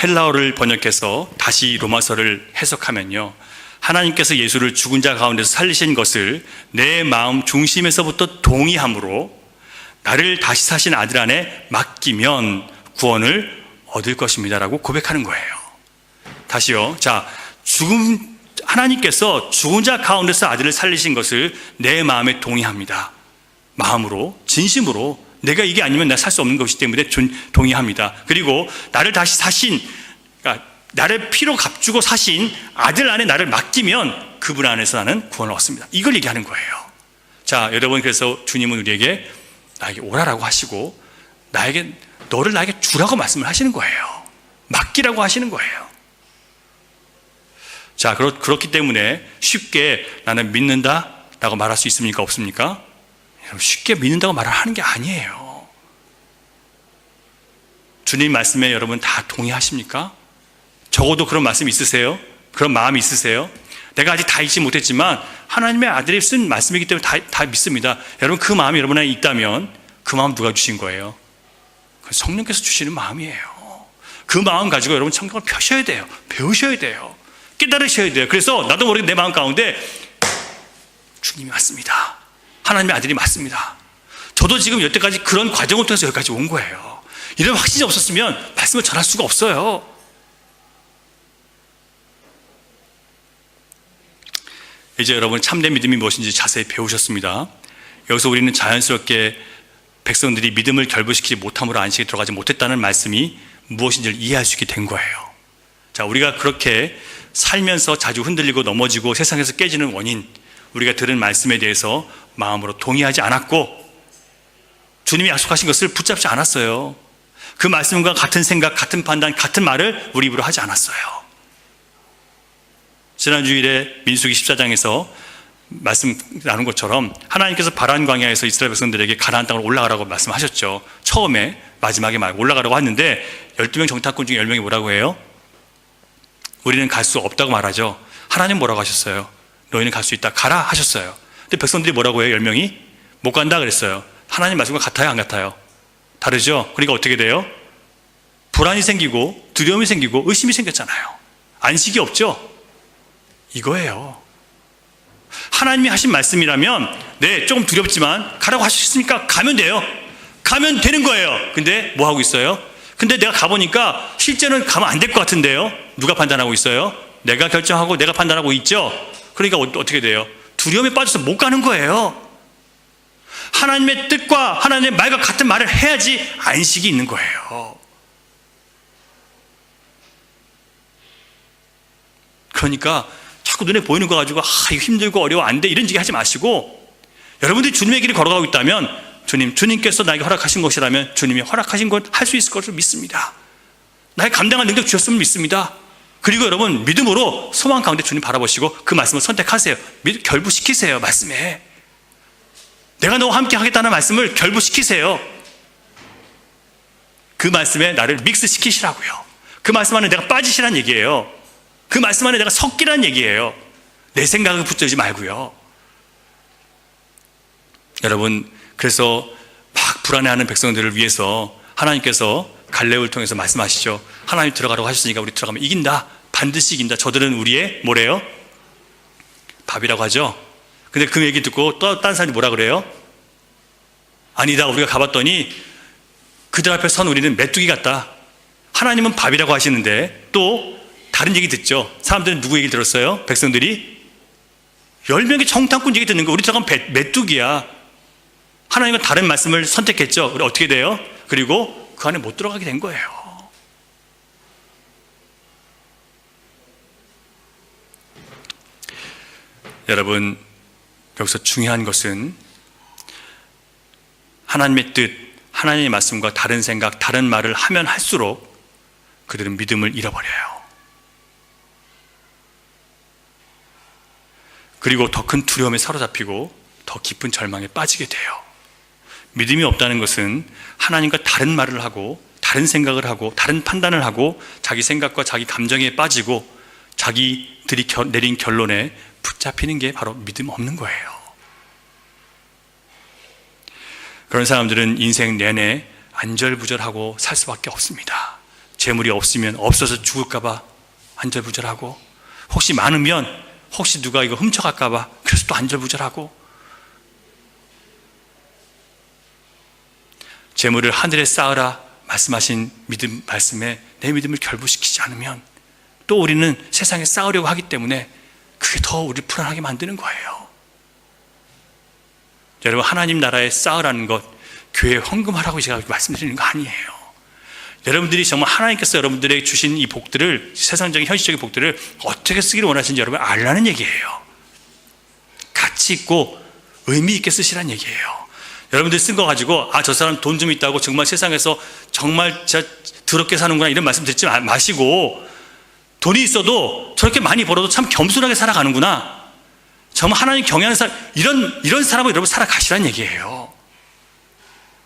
헬라어를 번역해서 다시 로마서를 해석하면요, 하나님께서 예수를 죽은 자 가운데서 살리신 것을 내 마음 중심에서부터 동의함으로 나를 다시 사신 아들 안에 맡기면 구원을 얻을 것입니다 라고 고백하는 거예요. 다시요. 자, 하나님께서 죽은 자 가운데서 아들을 살리신 것을 내 마음에 동의합니다. 마음으로, 진심으로, 내가 이게 아니면 내가 살 수 없는 것이기 때문에 동의합니다. 그리고 나를 다시 사신, 그러니까 나를 피로 값주고 사신 아들 안에 나를 맡기면 그분 안에서 나는 구원을 얻습니다. 이걸 얘기하는 거예요. 자, 여러분, 그래서 주님은 우리에게 나에게 오라라고 하시고 너를 나에게 주라고 말씀을 하시는 거예요. 맡기라고 하시는 거예요. 자, 그렇기 때문에 쉽게 나는 믿는다 라고 말할 수 있습니까? 없습니까? 쉽게 믿는다고 말을 하는 게 아니에요. 주님 말씀에 여러분 다 동의하십니까? 적어도 그런 말씀 있으세요? 그런 마음이 있으세요? 내가 아직 다 읽지 못했지만 하나님의 아들이 쓴 말씀이기 때문에 다 믿습니다. 여러분, 그 마음이 여러분 안에 있다면 그 마음 누가 주신 거예요? 성령께서 주시는 마음이에요. 그 마음 가지고 여러분 성경을 펴셔야 돼요. 배우셔야 돼요. 깨달으셔야 돼요. 그래서 나도 모르게 내 마음 가운데 주님이 맞습니다. 하나님의 아들이 맞습니다. 저도 지금 여태까지 그런 과정을 통해서 여기까지 온 거예요. 이런 확신이 없었으면 말씀을 전할 수가 없어요. 이제 여러분 참된 믿음이 무엇인지 자세히 배우셨습니다. 여기서 우리는 자연스럽게 백성들이 믿음을 결부시키지 못함으로 안식에 들어가지 못했다는 말씀이 무엇인지를 이해할 수 있게 된 거예요. 자, 우리가 그렇게 살면서 자주 흔들리고 넘어지고 세상에서 깨지는 원인, 우리가 들은 말씀에 대해서 마음으로 동의하지 않았고 주님이 약속하신 것을 붙잡지 않았어요. 그 말씀과 같은 생각, 같은 판단, 같은 말을 우리 입으로 하지 않았어요. 지난 주일에 민수기 14장에서 말씀 나눈 것처럼 하나님께서 바란 광야에서 이스라엘 백성들에게 가나안 땅으로 올라가라고 말씀하셨죠. 처음에 마지막에 말 올라가라고 했는데 12명 정탐꾼 중에 10명이 뭐라고 해요? 우리는 갈 수 없다고 말하죠. 하나님 뭐라고 하셨어요? 너희는 갈 수 있다, 가라 하셨어요. 근데 백성들이 뭐라고 해요? 10명이 못 간다 그랬어요. 하나님 말씀과 같아요, 안 같아요? 다르죠? 그러니까 어떻게 돼요? 불안이 생기고 두려움이 생기고 의심이 생겼잖아요. 안식이 없죠? 이거예요. 하나님이 하신 말씀이라면 네, 조금 두렵지만 가라고 하셨으니까 가면 돼요. 가면 되는 거예요. 근데 뭐 하고 있어요? 근데 내가 가보니까 실제는 가면 안 될 것 같은데요. 누가 판단하고 있어요? 내가 결정하고 내가 판단하고 있죠. 그러니까 어떻게 돼요? 두려움에 빠져서 못 가는 거예요. 하나님의 뜻과 하나님의 말과 같은 말을 해야지 안식이 있는 거예요. 그러니까 자꾸 눈에 보이는 거 가지고 이거 힘들고 어려워 안 돼 이런 얘기 하지 마시고, 여러분들이 주님의 길을 걸어가고 있다면 주님께서 나에게 허락하신 것이라면 주님이 허락하신 것 할 수 있을 것을 믿습니다. 나의 감당할 능력 주셨음을 믿습니다. 그리고 여러분 믿음으로 소망 가운데 주님 바라보시고 그 말씀을 선택하세요. 결부시키세요. 말씀에 내가 너와 함께 하겠다는 말씀을 결부시키세요. 그 말씀에 나를 믹스시키시라고요. 그 말씀 안에 내가 빠지시란 얘기예요. 그 말씀 안에 내가 섞이란 얘기예요. 내 생각을 붙들지 말고요. 여러분, 그래서 막 불안해하는 백성들을 위해서 하나님께서 갈렙을 통해서 말씀하시죠. 하나님 들어가라고 하셨으니까 우리 들어가면 이긴다. 반드시 이긴다. 저들은 우리의 뭐래요? 밥이라고 하죠. 근데 그 얘기 듣고 또 다른 사람이 뭐라 그래요? 아니다, 우리가 가봤더니 그들 앞에 선 우리는 메뚜기 같다. 하나님은 밥이라고 하시는데 또 다른 얘기 듣죠. 사람들은 누구 얘기 들었어요? 백성들이 10명의 정탐꾼 얘기 듣는 거, 우리 들어가면 메뚜기야. 하나님은 다른 말씀을 선택했죠. 그리고 어떻게 돼요? 그리고 그 안에 못 들어가게 된 거예요. 여러분, 여기서 중요한 것은 하나님의 뜻, 하나님의 말씀과 다른 생각, 다른 말을 하면 할수록 그들은 믿음을 잃어버려요. 그리고 더 큰 두려움에 사로잡히고 더 깊은 절망에 빠지게 돼요. 믿음이 없다는 것은 하나님과 다른 말을 하고 다른 생각을 하고 다른 판단을 하고 자기 생각과 자기 감정에 빠지고 자기들이 내린 결론에 붙잡히는 게 바로 믿음 없는 거예요. 그런 사람들은 인생 내내 안절부절하고 살 수밖에 없습니다. 재물이 없으면 없어서 죽을까봐 안절부절하고, 혹시 많으면 혹시 누가 이거 훔쳐갈까봐 그래서 또 안절부절하고, 재물을 하늘에 쌓으라 말씀하신 믿음 말씀에 내 믿음을 결부시키지 않으면 또 우리는 세상에 쌓으려고 하기 때문에 그게 더 우리를 불안하게 만드는 거예요. 여러분, 하나님 나라에 쌓으라는 것, 교회에 헌금하라고 제가 말씀드리는 거 아니에요. 여러분들이 정말 하나님께서 여러분들에게 주신 이 복들을, 세상적인 현실적인 복들을 어떻게 쓰기를 원하시는지 여러분 알라는 얘기예요. 가치 있고 의미 있게 쓰시라는 얘기예요. 여러분들이 쓴 거 가지고 저 사람 돈 좀 있다고 정말 세상에서 정말 진짜 더럽게 사는구나 이런 말씀 듣지 마시고, 돈이 있어도 저렇게 많이 벌어도 참 겸손하게 살아가는구나, 정말 하나님 경외하는 사람, 이런 사람을 여러분 살아가시라는 얘기예요.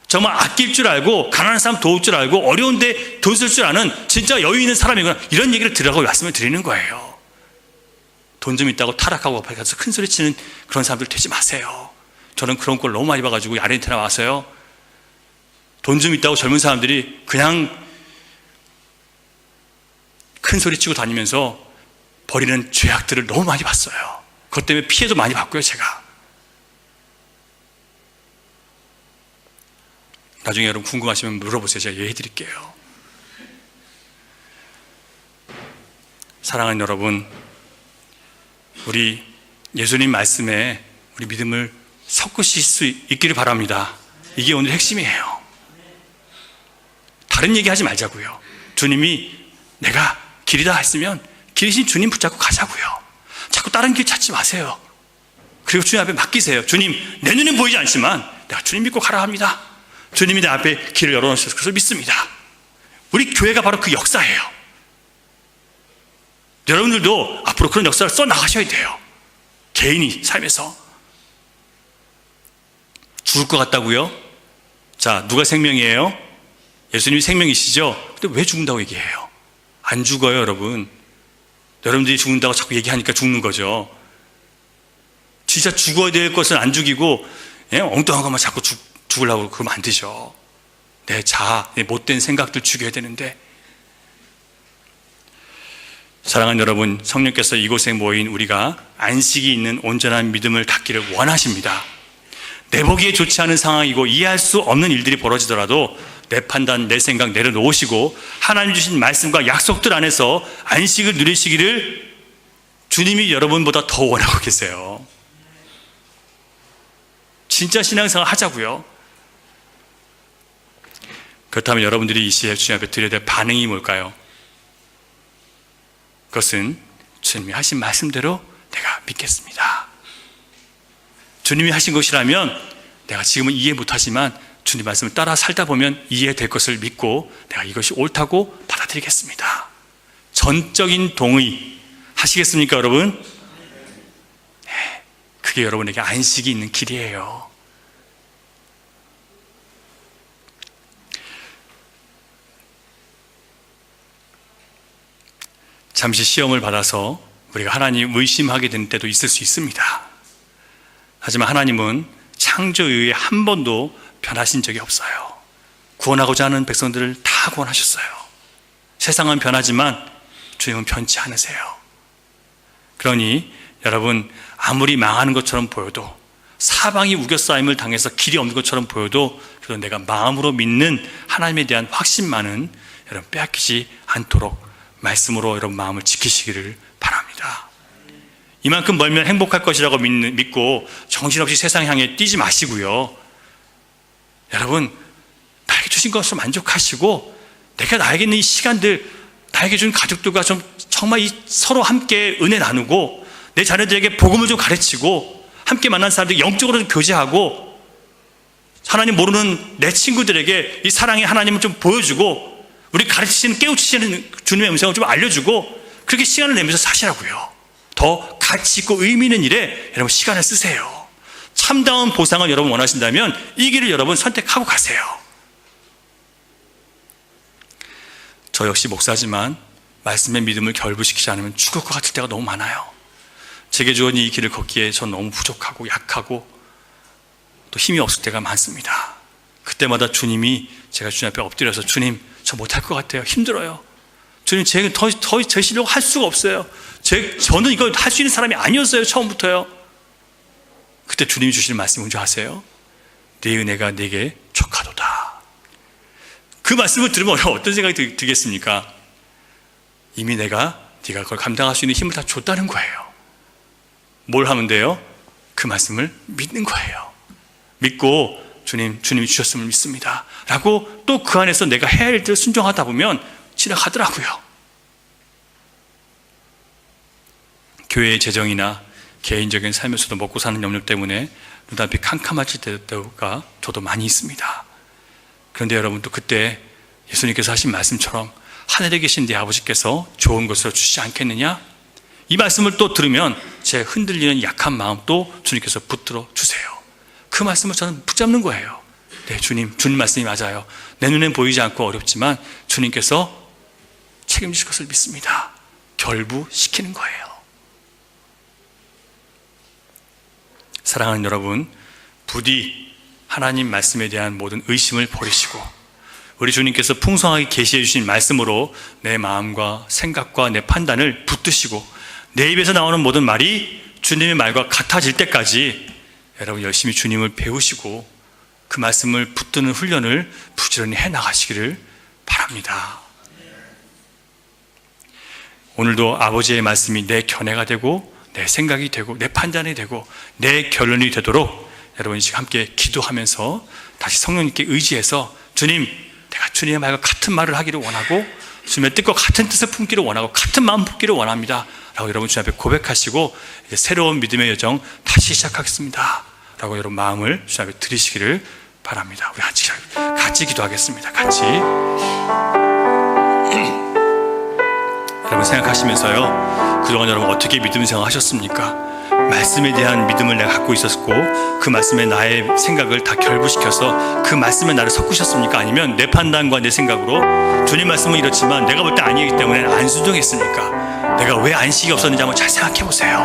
정말 아낄 줄 알고 가난한 사람 도울 줄 알고 어려운데 돈 쓸 줄 아는 진짜 여유 있는 사람이구나, 이런 얘기를 들으라고 말씀을 드리는 거예요. 돈 좀 있다고 타락하고 앞에 가서 큰 소리 치는 그런 사람들 되지 마세요. 저는 그런 걸 너무 많이 봐가지고 아르헨티나 와서요, 돈 좀 있다고 젊은 사람들이 그냥 큰 소리 치고 다니면서 벌이는 죄악들을 너무 많이 봤어요. 그것 때문에 피해도 많이 봤고요. 제가 나중에 여러분 궁금하시면 물어보세요. 제가 얘기해 드릴게요. 사랑하는 여러분, 우리 예수님 말씀에 우리 믿음을 섞으실 수 있기를 바랍니다. 이게 오늘 핵심이에요. 다른 얘기 하지 말자고요. 주님이 내가 길이다 했으면 길이신 주님 붙잡고 가자고요. 자꾸 다른 길 찾지 마세요. 그리고 주님 앞에 맡기세요. 주님, 내 눈엔 보이지 않지만 내가 주님 믿고 가라 합니다. 주님이 내 앞에 길을 열어놓으셔서 그래서 믿습니다. 우리 교회가 바로 그 역사예요. 여러분들도 앞으로 그런 역사를 써나가셔야 돼요. 개인이 삶에서. 죽을 것 같다고요? 자, 누가 생명이에요? 예수님이 생명이시죠? 근데 왜 죽는다고 얘기해요? 안 죽어요, 여러분. 여러분들이 죽는다고 자꾸 얘기하니까 죽는 거죠. 진짜 죽어야 될 것은 안 죽이고 엉뚱한 것만 자꾸 죽으려고 그러면 안 되죠. 내 자아, 내 못된 생각들 죽여야 되는데. 사랑하는 여러분, 성령께서 이곳에 모인 우리가 안식이 있는 온전한 믿음을 갖기를 원하십니다. 내 보기에 좋지 않은 상황이고 이해할 수 없는 일들이 벌어지더라도 내 판단, 내 생각 내려놓으시고 하나님 주신 말씀과 약속들 안에서 안식을 누리시기를 주님이 여러분보다 더 원하고 계세요. 진짜 신앙생활 하자고요. 그렇다면 여러분들이 이 시에 주님 앞에 드려야 될 반응이 뭘까요? 그것은 주님이 하신 말씀대로 내가 믿겠습니다. 주님이 하신 것이라면 내가 지금은 이해 못하지만 주님 말씀을 따라 살다 보면 이해될 것을 믿고 내가 이것이 옳다고 받아들이겠습니다. 전적인 동의 하시겠습니까, 여러분? 네, 그게 여러분에게 안식이 있는 길이에요. 잠시 시험을 받아서 우리가 하나님 의심하게 되는 때도 있을 수 있습니다. 하지만 하나님은 창조 이후에 한 번도 변하신 적이 없어요. 구원하고자 하는 백성들을 다 구원하셨어요. 세상은 변하지만 주님은 변치 않으세요. 그러니 여러분, 아무리 망하는 것처럼 보여도, 사방이 우겨싸임을 당해서 길이 없는 것처럼 보여도, 그래도 내가 마음으로 믿는 하나님에 대한 확신만은 여러분 빼앗기지 않도록 말씀으로 여러분 마음을 지키시기를 바랍니다. 이만큼 멀면 행복할 것이라고 믿고 정신없이 세상 향해 뛰지 마시고요. 여러분, 나에게 주신 것을 만족하시고 내가 나에게 있는 이 시간들, 나에게 준 가족들과 좀 정말 서로 함께 은혜 나누고 내 자녀들에게 복음을 좀 가르치고 함께 만난 사람들 영적으로 좀 교제하고 하나님 모르는 내 친구들에게 이 사랑의 하나님을 좀 보여주고 우리 가르치시는, 깨우치시는 주님의 음성을 좀 알려주고 그렇게 시간을 내면서 사시라고요. 더 가치 있고 의미 있는 일에 여러분 시간을 쓰세요. 참다운 보상을 여러분 원하신다면 이 길을 여러분 선택하고 가세요. 저 역시 목사지만 말씀의 믿음을 결부시키지 않으면 죽을 것 같을 때가 너무 많아요. 제게 주어진 이 길을 걷기에 전 너무 부족하고 약하고 또 힘이 없을 때가 많습니다. 그때마다 주님이, 제가 주님 앞에 엎드려서 주님, 저 못할 것 같아요. 힘들어요. 주님, 제가 제 실력 할 수가 없어요. 저는 이거 할 수 있는 사람이 아니었어요, 처음부터요. 그때 주님이 주시는 말씀이 뭔지 아세요? 네 은혜가 내게 족하도다. 그 말씀을 들으면 어떤 생각이 들겠습니까? 이미 네가 그걸 감당할 수 있는 힘을 다 줬다는 거예요. 뭘 하면 돼요? 그 말씀을 믿는 거예요. 믿고 주님이 주셨음을 믿습니다 라고 또 그 안에서 내가 해야 할 일을 순종하다 보면 지나가더라고요. 교회의 재정이나 개인적인 삶에서도 먹고 사는 염려 때문에 눈앞이 캄캄해질 때가 저도 많이 있습니다. 그런데 여러분, 또 그때 예수님께서 하신 말씀처럼 하늘에 계신 네 아버지께서 좋은 것을 주시지 않겠느냐? 이 말씀을 또 들으면 제 흔들리는 약한 마음도 주님께서 붙들어 주세요. 그 말씀을 저는 붙잡는 거예요. 네, 주님 말씀이 맞아요. 내 눈엔 보이지 않고 어렵지만 주님께서 책임질 것을 믿습니다. 결부시키는 거예요. 사랑하는 여러분, 부디 하나님 말씀에 대한 모든 의심을 버리시고 우리 주님께서 풍성하게 계시해 주신 말씀으로 내 마음과 생각과 내 판단을 붙드시고 내 입에서 나오는 모든 말이 주님의 말과 같아질 때까지 여러분 열심히 주님을 배우시고 그 말씀을 붙드는 훈련을 부지런히 해나가시기를 바랍니다. 오늘도 아버지의 말씀이 내 견해가 되고 내 생각이 되고 내 판단이 되고 내 결론이 되도록 여러분 지금 함께 기도하면서 다시 성령님께 의지해서 주님, 내가 주님의 말과 같은 말을 하기를 원하고 주님의 뜻과 같은 뜻을 품기를 원하고 같은 마음 품기를 원합니다 라고 여러분 주님 앞에 고백하시고 이제 새로운 믿음의 여정 다시 시작하겠습니다 라고 여러분 마음을 주님 앞에 드리시기를 바랍니다. 우리 같이 기도하겠습니다. 같이 여러분 생각하시면서요, 그동안 여러분 어떻게 믿음 생활 하셨습니까? 말씀에 대한 믿음을 내가 갖고 있었고 그 말씀에 나의 생각을 다 결부시켜서 그 말씀에 나를 섞으셨습니까? 아니면 내 판단과 내 생각으로 주님 말씀은 이렇지만 내가 볼 때 아니기 때문에 안 순종했습니까? 내가 왜 안식이 없었는지 한번 잘 생각해 보세요.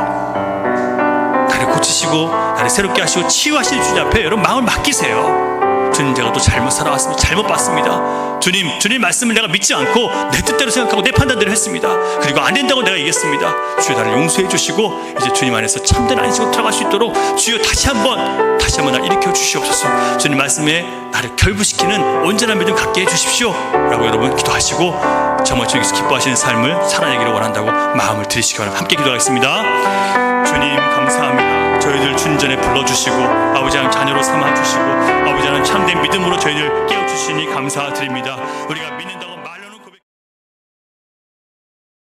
나를 고치시고 나를 새롭게 하시고 치유하실 주님 앞에 여러분 마음을 맡기세요. 주님, 제가 또 잘못 살아왔습니다. 잘못 봤습니다. 주님 말씀을 내가 믿지 않고 내 뜻대로 생각하고 내 판단대로 했습니다. 그리고 안 된다고 내가 얘기했습니다. 주여, 나를 용서해 주시고 이제 주님 안에서 참된 안식으로 들어갈 수 있도록 주여 다시 한번 나를 일으켜 주시옵소서. 주님 말씀에 나를 결부시키는 온전한 믿음 갖게 해 주십시오 라고 여러분 기도하시고 정말 주님께서 기뻐하시는 삶을 살아내기를 원한다고 마음을 드리시기 바랍니다. 함께 기도하겠습니다. 주님 감사합니다. 저희들 주님 전에 불러주시고 아버지 하나님 자녀로 삼아주시고 아버지 하나님 참된 믿음으로 저희들 깨워주시니 감사드립니다. 우리가 믿는다.